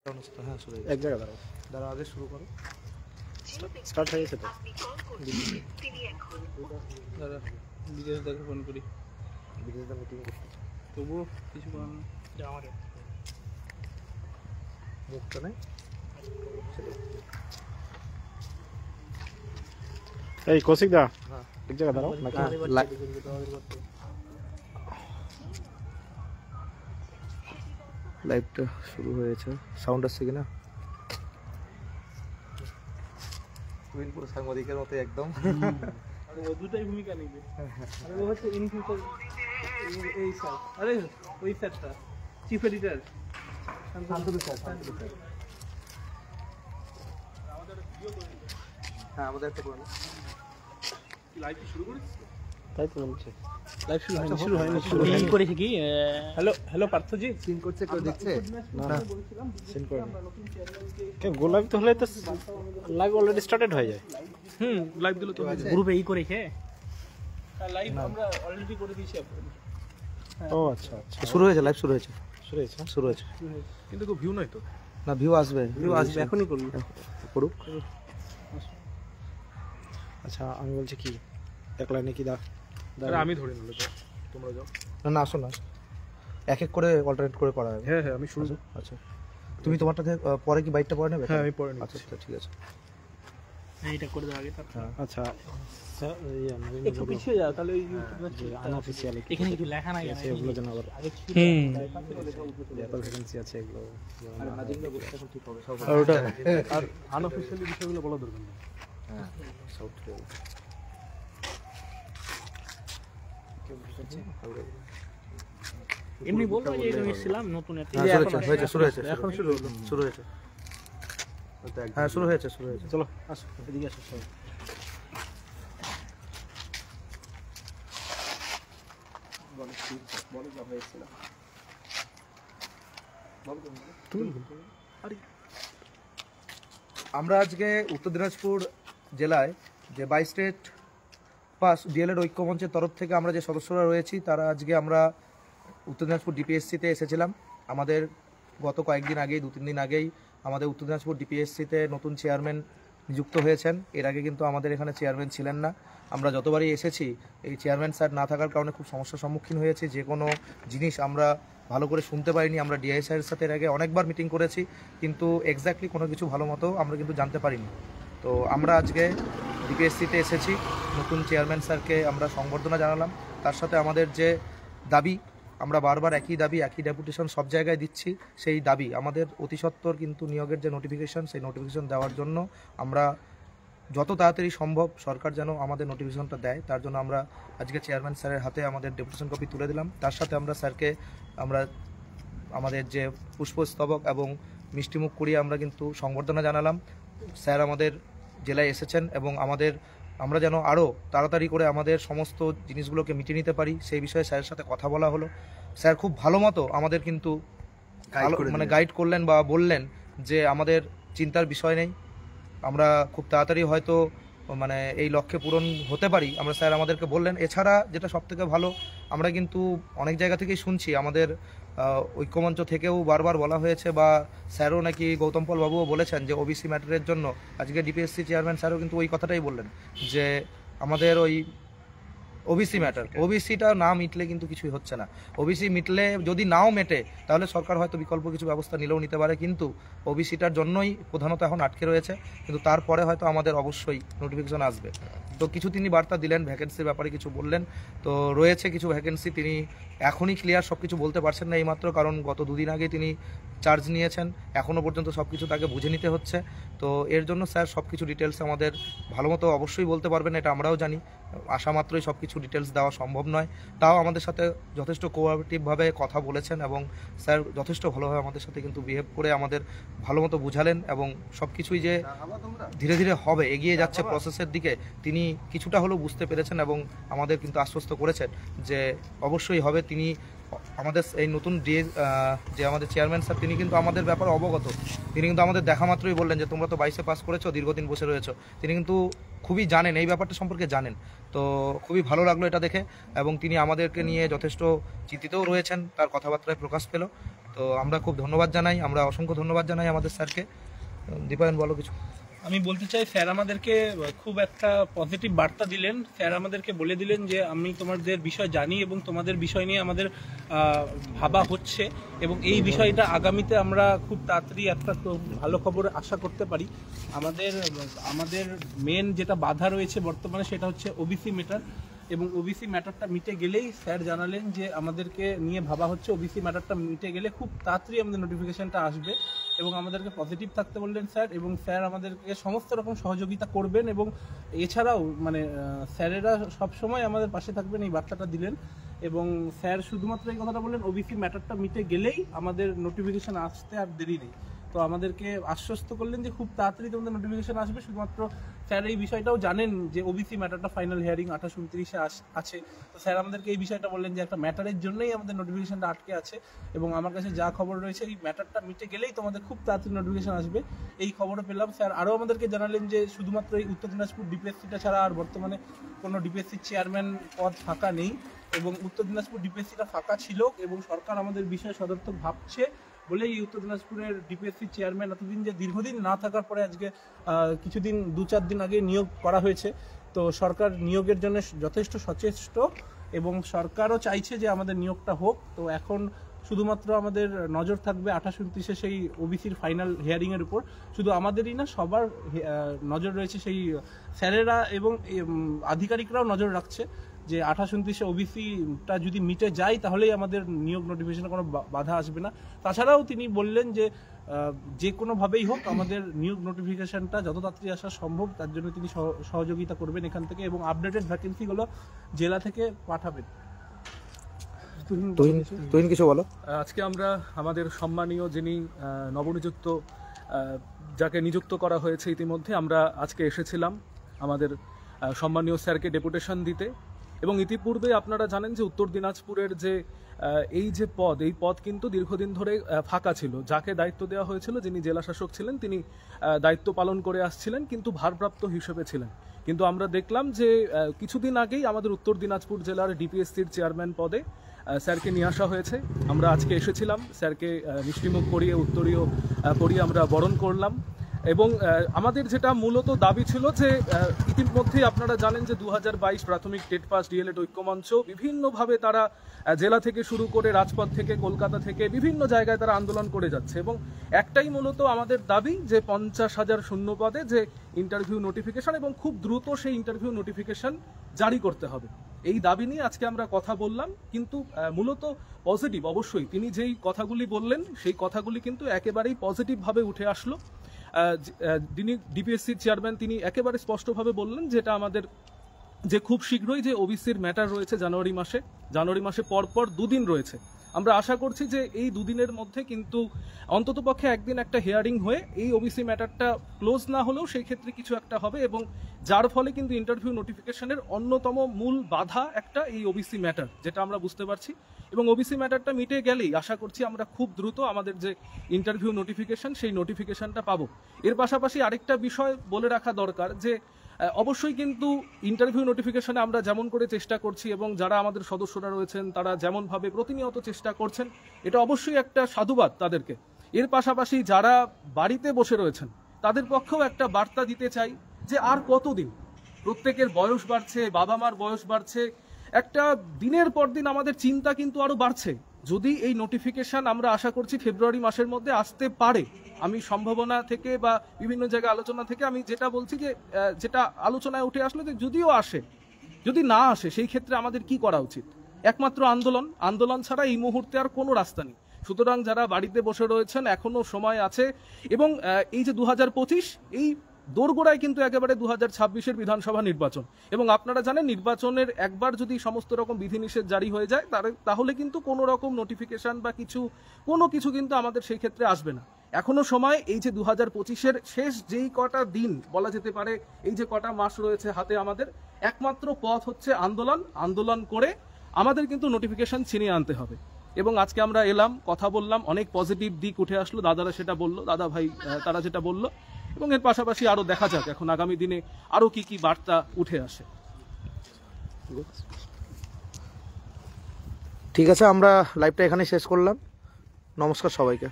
হ্যাঁ শুরু এক জায়গায় দাঁড়াও, দাঁড়া আগে শুরু করো। স্টার্ট হয়ে গেছে তো। দাঁড়া বিজয়দাকে ফোন করি, বিজনেসটা মিটিং করতে তবুও কিছু করার নেই। আমার মুখটা নেই এই কৌশিক দা, হ্যাঁ এক জায়গায় দাঁড়াও নাকি লাইভটা শুরু হয়েছে। সাউন্ড আসছে কিনা? উইলপুর সাংবাদিকের মতো একদম দুটাই ভূমিকা নেবে। আরে ও হচ্ছে ইন ফিউচার এই স্যার, আরে ওই স্যারটা চিফ এডিটর শান্তনু স্যার। হ্যাঁ আমাদের একটা পুরনো লাইভ শুরু করেছিস? তাই তো বলছে। লাইভ শুরু হয়নি, শুরু হয়নি। কি করেছে কি? হ্যালো হ্যালো পার্থজি, সিন করছে, কেউ দেখছে? না সেন্ড করে কে গো লাইভ তো হলে তো লাইভ অলরেডি স্টার্টেড হয়ে যায়। লাইভ দিল তো গ্রুপে ই করেছে। লাইভ আমরা অলরেডি করে দিয়েছি। ও আচ্ছা আচ্ছা, শুরু হয়েছে, লাইভ শুরু হয়েছে, শুরু হয়েছে। শুরু হয়েছে। কিন্তু কেউ ভিউ নাই তো। না ভিউ আসবে, ভিউ আসবে, এখনই করুন, করুক। আচ্ছা আমি বলছি কি এক লাইনে কি আরে আমি ধরে নিল তো, তোমরা যাও। না না আসো না, এক এক করে অল্টারনেট করে করা হবে। হ্যাঁ হ্যাঁ আমি শুরু। আচ্ছা তুমি তোমারটা পরে কি বাইকটা পরে নেবে? হ্যাঁ আমি পরে আচ্ছা আচ্ছা ঠিক আছে। এইটা করে দাও আগে তারপর। আচ্ছা একটু পিছিয়ে যাও তাহলে ওই আনঅফিসিয়ালি এখানে কিছু লেখা নাই আছে ওগুলো যেন আবার এত ভ্যাকেন্সি আছে এগুলো ঠিক হবে সব। আর ওটা আর আনঅফিশিয়ালি বিষয়গুলো বলা দরকার নেই। হ্যাঁ সব ঠিক হবে। এমনি বলবো যে এটা এসেছিলাম নতুন একটা। হ্যাঁ, হয়েছে, শুরু হয়েছে, এখন শুরু হলো। শুরু হয়েছে। হ্যাঁ শুরু হয়েছে, শুরু হয়েছে। চলো আসো এদিকে আসো সবাই। আমরা আজকে উত্তর দিনাজপুর জেলায় যে 22 স্টেট পাস ডিএলএড ঐক্যমঞ্চের তরফ থেকে আমরা যে সদস্যরা রয়েছি তারা আজকে আমরা উত্তর দিনাজপুর ডিপিএসসিতে এসেছিলাম। আমাদের গত কয়েকদিন আগেই, 2-3 দিন আগেই আমাদের উত্তর দিনাজপুর ডিপিএসসিতে নতুন চেয়ারম্যান নিযুক্ত হয়েছেন। এর আগে কিন্তু আমাদের এখানে চেয়ারম্যান ছিলেন না। আমরা যতবারই এসেছি এই চেয়ারম্যান স্যার না থাকার কারণে খুব সমস্যার সম্মুখীন হয়েছি। যে কোনো জিনিস আমরা ভালো করে শুনতে পারিনি। আমরা ডিআই স্যারের সাথে এর আগে অনেকবার মিটিং করেছি, কিন্তু এক্স্যাক্টলি কোনো কিছু ভালো মতো আমরা কিন্তু জানতে পারিনি। তো আমরা আজকে ডিপিএসসিতে এসেছি, নতুন চেয়ারম্যান স্যারকে আমরা সংবর্ধনা জানালাম। তার সাথে আমাদের যে দাবি, আমরা বারবার একই দাবি, একই ডেপুটেশন সব জায়গায় দিচ্ছি, সেই দাবি আমাদের অতি সত্বর কিন্তু নিয়োগের যে নোটিফিকেশন, সেই নোটিফিকেশন দেওয়ার জন্য আমরা যত তাড়াতাড়ি সম্ভব সরকার যেন আমাদের নোটিফিকেশনটা দেয়, তার জন্য আমরা আজকে চেয়ারম্যান স্যারের হাতে আমাদের ডেপুটেশন কপি তুলে দিলাম। তার সাথে আমরা স্যারকে আমরা আমাদের যে পুষ্পস্তবক এবং মিষ্টিমুখ করিয়ে আমরা কিন্তু সংবর্ধনা জানালাম। স্যার আমাদের জেলায় এসেছেন এবং আমরা যেন আরও তাড়াতাড়ি করে আমাদের সমস্ত জিনিসগুলোকে মিটিয়ে নিতে পারি সেই বিষয়ে স্যারের সাথে কথা বলা হলো। স্যার খুব ভালো মতো আমাদের কিন্তু গাইড করলেন বা বললেন যে আমাদের চিন্তার বিষয় নেই, আমরা খুব তাড়াতাড়ি হয়তো এই লক্ষ্যে পূরণ হতে পারি, আমরা স্যার আমাদেরকে বললেন। এছাড়া যেটা সবথেকে ভালো, আমরা কিন্তু অনেক জায়গা থেকেই শুনছি, আমাদের ঐক্যমঞ্চ থেকেও বারবার বলা হয়েছে বা স্যারও নাকি গৌতম পল বাবুও বলেছেন যে ওবিসি ম্যাটারের জন্য আজকে ডিপিএসসি চেয়ারম্যান স্যারও কিন্তু ওই কথাটাই বললেন যে আমাদের ওই ওবিসি ম্যাটার, ওবিসিটা না মিটলে কিন্তু কিছুই হচ্ছে না। ওবিসি মিটলে যদি নাও মেটে তাহলে সরকার হয়তো বিকল্প কিছু ব্যবস্থা নিলেও নিতে পারে, কিন্তু ওবিসিটার জন্যই প্রধানত এখন আটকে রয়েছে। কিন্তু তারপরে হয়তো আমাদের অবশ্যই নোটিফিকেশন আসবে। তো কিছু তিনি বার্তা দিলেন, ভ্যাকেন্সির ব্যাপারে কিছু বললেন। তো রয়েছে কিছু ভ্যাকেন্সি, তিনি এখনই ক্লিয়ার সব কিছু বলতে পারছেন না এইমাত্র, কারণ গত 2 দিন আগে তিনি চার্জ নিয়েছেন, এখনও পর্যন্ত সব কিছু তাকে বুঝে নিতে হচ্ছে। তো এর জন্য স্যার সব কিছু ডিটেলস আমাদের ভালো মতো অবশ্যই বলতে পারবেন, এটা আমরাও জানি। আশা মাত্রই সব কিছু ডিটেলস দেওয়া সম্ভব নয়, তাও আমাদের সাথে যথেষ্ট কোঅপারেটিভভাবে কথা বলেছেন এবং স্যার যথেষ্ট ভালোভাবে আমাদের সাথে কিন্তু বিহেভ করে আমাদের ভালো মতো বুঝালেন এবং সব কিছুই যে ধীরে ধীরে হবে, এগিয়ে যাচ্ছে প্রসেসের দিকে, তিনি কিছুটা হলেও বুঝতে পেরেছেন এবং আমাদের কিন্তু আশ্বস্ত করেছেন যে অবশ্যই হবে। তিনি আমাদের এই নতুন যে আমাদের চেয়ারম্যান স্যার, তিনি কিন্তু আমাদের ব্যাপারে অবগত। তিনি কিন্তু আমাদের দেখা মাত্রই বললেন যে তোমরা তো 22-এ পাস করেছো, দীর্ঘদিন বসে রয়েছো। তিনি কিন্তু খুবই জানেন, এই ব্যাপারটা সম্পর্কে জানেন। তো খুবই ভালো লাগলো এটা দেখে, এবং তিনি আমাদেরকে নিয়ে যথেষ্ট চিন্তিতও রয়েছেন, তার কথাবার্তায় প্রকাশ পেল। তো আমরা খুব ধন্যবাদ জানাই, আমরা অসংখ্য ধন্যবাদ জানাই আমাদের স্যারকে। দীপায়ন বলো কিছু। আমি বলতে চাই, স্যার আমাদেরকে খুব একটা পজিটিভ বার্তা দিলেন। স্যার আমাদেরকে বলে দিলেন যে আমি তোমাদের বিষয় জানি এবং তোমাদের বিষয় নিয়ে আমাদের ভাবা হচ্ছে, এবং এই বিষয়টা আগামীতে আমরা খুব তাড়াতাড়ি একটা ভালো খবর আশা করতে পারি। আমাদের মেন যেটা বাধা রয়েছে বর্তমানে সেটা হচ্ছে ওবিসি ম্যাটার, এবং ওবিসি ম্যাটারটা মিটে গেলেই স্যার জানালেন যে আমাদেরকে নিয়ে ভাবা হচ্ছে, ওবিসি ম্যাটারটা মিটে গেলে খুব তাড়াতাড়ি আমাদের নোটিফিকেশনটা আসবে, এবং আমাদেরকে পজিটিভ থাকতে বললেন স্যার। এবং স্যার আমাদেরকে সমস্ত রকম সহযোগিতা করবেন, এবং এছাড়াও মানে স্যারেরা সবসময় আমাদের পাশে থাকবেন, এই বার্তাটা দিলেন। এবং স্যার শুধুমাত্র এই কথাটা বললেন, ওবিসি ম্যাটারটা মিটে গেলেই আমাদের নোটিফিকেশন আসতে আর দেরি নেই। তো আমাদেরকে আশ্বস্ত করলেন যে খুব তাড়াতাড়ি তোমাদের নোটিফিকেশন আসবে। শুধুমাত্র স্যার এই বিষয়টাও জানেন যে ওবিসি ম্যাটারটা ফাইনাল হিয়ারিং 28-29-এ আছে। তো স্যার আমাদেরকে এই বিষয়টা বললেন যে একটা ম্যাটারের জন্যই আমাদের নোটিফিকেশনটা আটকে আছে, এবং আমার কাছে যা খবর রয়েছে এই ম্যাটারটা মিটে গেলেই তোমাদের খুব তাড়াতাড়ি নোটিফিকেশন আসবে, এই খবরও পেলাম। স্যার আরও আমাদেরকে জানালেন যে শুধুমাত্র এই উত্তর দিনাজপুর ডিপিএসসিটা ছাড়া আর বর্তমানে কোনো ডিপিএসসির চেয়ারম্যান পদ ফাঁকা নেই, এবং উত্তর দিনাজপুর ডিপিএসসিটা ফাঁকা ছিল, এবং সরকার আমাদের বিষয়ে সদর্থক ভাবছে বলে এই উত্তর দিনাজপুরের ডিপিএসসি চেয়ারম্যান এতদিন যে দীর্ঘদিন না থাকার পরে আজকে কিছুদিন 2-4 দিন আগে নিয়োগ করা হয়েছে। তো সরকার নিয়োগের জন্য যথেষ্ট সচেষ্ট, এবং সরকারও চাইছে যে আমাদের নিয়োগটা হোক। তো এখন শুধুমাত্র আমাদের নজর থাকবে 28-29-এ সেই ওবিসির ফাইনাল হিয়ারিংয়ের উপর। শুধু আমাদেরই না, সবার নজর রয়েছে, সেই স্যারেরা এবং আধিকারিকরাও নজর রাখছে যে 28-29-এ ওবিসিটা যদি মিটে যায় তাহলেই আমাদের নিয়োগ নোটিফিকেশনে কোনো বাধা আসবে না। তাছাড়াও তিনি বললেন যে যে কোনোভাবেই হোক আমাদের নিয়োগ নোটিফিকেশনটা যত তাড়াতাড়ি আসা সম্ভব তার জন্য তিনি সহযোগিতা করবেন এখান থেকে, এবং আপডেটেড ভ্যাকেন্সিগুলো জেলা থেকে পাঠাবেন। তুহিন কিছু বলো। আজকে আমরা আমাদের সম্মানীয় যিনি নবনিযুক্ত, যাকে নিযুক্ত করা হয়েছে ইতিমধ্যে, আমরা আজকে এসেছিলাম আমাদের সম্মানীয় স্যারকে ডেপুটেশন দিতে। এবং ইতিপূর্বে আপনারা জানেন যে উত্তর দিনাজপুরের যে এই পদ কিন্তু দীর্ঘদিন ধরে ফাঁকা ছিল। যাকে দায়িত্ব দেওয়া হয়েছিল, যিনি জেলা শাসক ছিলেন, তিনি দায়িত্ব পালন করে আসছিলেন কিন্তু ভারপ্রাপ্ত হিসেবে ছিলেন। কিন্তু আমরা দেখলাম যে কিছুদিন আগেই আমাদের উত্তর দিনাজপুর জেলার ডিপিএসসির চেয়ারম্যান পদে স্যারকে নিয়ে আসা হয়েছে। আমরা আজকে এসেছিলাম, স্যারকে মিষ্টিমুখ করিয়ে উত্তরীয় পরিয়ে আমরা বরণ করলাম। এবং আমাদের যেটা মূলত দাবি ছিল যে ইতিমধ্যেই আপনারা জানেন যে 2022 প্রাথমিক টেট পাস ডিএলএড ঐক্যমঞ্চ বিভিন্নভাবে তারা জেলা থেকে শুরু করে রাজপথ থেকে, কলকাতা থেকে বিভিন্ন জায়গায় তারা আন্দোলন করে যাচ্ছে, এবং একটাই মূলত আমাদের দাবি যে 50,000 শূন্য পদে যে ইন্টারভিউ নোটিফিকেশন, এবং খুব দ্রুত সেই ইন্টারভিউ নোটিফিকেশন জারি করতে হবে। এই দাবি নিয়ে আজকে আমরা কথা বললাম। কিন্তু মূলত পজিটিভ, অবশ্যই তিনি যেই কথাগুলি বললেন সেই কথাগুলি কিন্তু একেবারেই পজিটিভভাবে উঠে আসলো। যিনি ডিপিএসসির চেয়ারম্যান তিনি একেবারে স্পষ্টভাবে বললেন যেটা আমাদের যে খুব শীঘ্রই যে ওবিসির ম্যাটার রয়েছে জানুয়ারি মাসে পরপর 2 দিন রয়েছে। আমরা আশা করছি যে এই 2 দিনের মধ্যে কিন্তু অন্ততপক্ষে একদিন একটা হিয়ারিং হয়ে এই ওবিসি ম্যাটারটা ক্লোজ না হলেও সেই ক্ষেত্রে কিছু একটা হবে, এবং যার ফলে কিন্তু ইন্টারভিউ নোটিফিকেশনের অন্যতম মূল বাধা একটা এই ওবিসি ম্যাটার, যেটা আমরা বুঝতে পারছি। এবং ওবিসি ম্যাটারটা মিটে গেলেই আশা করছি আমরা খুব দ্রুত আমাদের যে ইন্টারভিউ নোটিফিকেশন সেই নোটিফিকেশনটা পাবো। এর পাশাপাশি আরেকটা বিষয় বলে রাখা দরকার যে অবশ্যই কিন্তু ইন্টারভিউ নোটিফিকেশনে আমরা যেমন করে চেষ্টা করছি, এবং যারা আমাদের সদস্যরা রয়েছেন তারা যেমনভাবে প্রতিনিয়ত চেষ্টা করছেন, এটা অবশ্যই একটা সাধুবাদ তাদেরকে। এর পাশাপাশি যারা বাড়িতে বসে রয়েছেন তাদের পক্ষেও একটা বার্তা দিতে চাই যে আর কতদিন, প্রত্যেকের বয়স বাড়ছে, বাবা মার বয়স বাড়ছে, একটা দিনের পর দিন আমাদের চিন্তা কিন্তু আরো বাড়ছে। যদি এই নোটিফিকেশন আমরা আশা করছি ফেব্রুয়ারি মাসের মধ্যে আসতে পারে, আমি সম্ভাবনা থেকে বা বিভিন্ন জায়গায় আলোচনা থেকে আমি যেটা বলছি যে যেটা আলোচনায় উঠে আসলো যে যদিও আসে, যদি না আসে সেই ক্ষেত্রে আমাদের কি করা উচিত? একমাত্র আন্দোলন ছাড়া এই মুহূর্তে আর কোনো রাস্তা নেই। সুতরাং যারা বাড়িতে বসে রয়েছেন এখনো সময় আছে, এবং এই যে 2025 এই দোরগোড়ায় কিন্তু একেবারে 2026-এর বিধানসভা নির্বাচন, এবং আপনারা জানেন নির্বাচনের একবার যদি সমস্ত রকম বিধিনিষেধ জারি হয়ে যায় তাহলে কিন্তু কোনো রকম নোটিফিকেশন বা কোনো কিছু কিন্তু আমাদের সেই ক্ষেত্রে আসবে না। এখনো সময়, এই যে 2025-এর শেষ যেই কটা দিন বলা যেতে পারে, এই যে কটা মাস রয়েছে হাতে, আমাদের একমাত্র পথ হচ্ছে আন্দোলন করে আমাদের কিন্তু নোটিফিকেশন ছিনিয়ে আনতে হবে। এবং আজকে আমরা এলাম, কথা বললাম, অনেক পজিটিভ দিক উঠে আসলো, দাদারা সেটা বললো, দাদা ভাই তারা যেটা বললো, এবং এর পাশাপাশি আরো দেখা যাক এখন আগামী দিনে আরো কি বার্তা উঠে আসে। ঠিক আছে, আমরা লাইভটা এখানে শেষ করলাম। নমস্কার সবাইকে।